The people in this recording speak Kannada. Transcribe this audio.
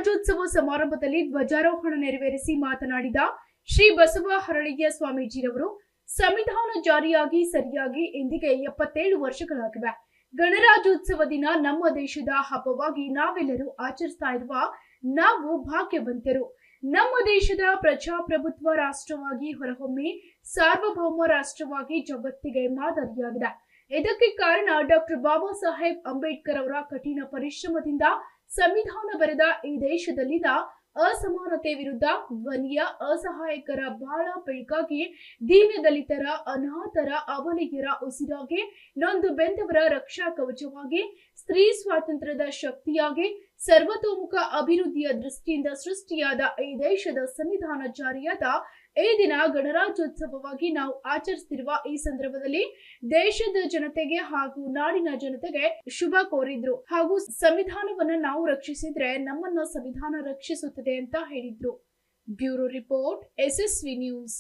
ಗಣರಾಜ್ಯೋತ್ಸವ ಸಮಾರಂಭದಲ್ಲಿ ಧ್ವಜಾರೋಹಣ ನೆರವೇರಿಸಿ ಮಾತನಾಡಿದ ಶ್ರೀ ಬಸವ ಹರಳಯ್ಯ ಸ್ವಾಮೀಜಿರವರು, ಸಂವಿಧಾನ ಜಾರಿಯಾಗಿ ಸರಿಯಾಗಿ ಇಂದಿಗೆ 77 ವರ್ಷಗಳಾಗಿವೆ. ಗಣರಾಜ್ಯೋತ್ಸವ ದಿನ ನಮ್ಮ ದೇಶದ ಹಬ್ಬವಾಗಿ ನಾವೆಲ್ಲರೂ ಆಚರಿಸ್ತಾ ಇರುವ ನಾವು ಭಾಗ್ಯವಂತರು. ನಮ್ಮ ದೇಶದ ಪ್ರಜಾಪ್ರಭುತ್ವ ರಾಷ್ಟ್ರವಾಗಿ ಹೊರಹೊಮ್ಮಿ ಸಾರ್ವಭೌಮ ರಾಷ್ಟ್ರವಾಗಿ ಜಗತ್ತಿಗೆ ಮಾದರಿಯಾಗಿದೆ. ಇದಕ್ಕೆ ಕಾರಣ ಡಾಕ್ಟರ್ ಬಾಬಾ ಸಾಹೇಬ್ ಅಂಬೇಡ್ಕರ್ ಅವರ ಕಠಿಣ ಪರಿಶ್ರಮದಿಂದ ಸಂವಿಧಾನ ಬರೆದ ಈ ದೇಶದಲ್ಲಿನ ಅಸಮಾನತೆ ವಿರುದ್ಧ ಧ್ವನಿಯ ಅಸಹಾಯಕರ ಬಾಳ ಬೆಳಕಾಗಿ, ದೀನದಲಿತರ, ಅನಾಥರ, ಅಬಲೆಯರ ಉಸಿರಾಗಿ, ನೊಂದು ಬೆಂದವರ ರಕ್ಷಾ ಕವಚವಾಗಿ, ಸ್ತ್ರೀ ಸ್ವಾತಂತ್ರ್ಯದ ಶಕ್ತಿಯಾಗಿ, ಸರ್ವತೋಮುಖ ಅಭಿವೃದ್ಧಿಯ ದೃಷ್ಟಿಯಿಂದ ಸೃಷ್ಟಿಯಾದ ಈ ದೇಶದ ಸಂವಿಧಾನ ಜಾರಿಯಾದ ಈ ದಿನ ಗಣರಾಜ್ಯೋತ್ಸವವಾಗಿ ನಾವು ಆಚರಿಸುತ್ತಿರುವ ಈ ಸಂದರ್ಭದಲ್ಲಿ ದೇಶದ ಜನತೆಗೆ ಹಾಗೂ ನಾಡಿನ ಜನತೆಗೆ ಶುಭ ಕೋರಿದ್ರು. ಹಾಗೂ ಸಂವಿಧಾನವನ್ನ ನಾವು ರಕ್ಷಿಸಿದ್ರೆ ನಮ್ಮನ್ನ ಸಂವಿಧಾನ ರಕ್ಷಿಸುತ್ತದೆ ಅಂತ ಹೇಳಿದ್ರು. Bureau report, SSV news.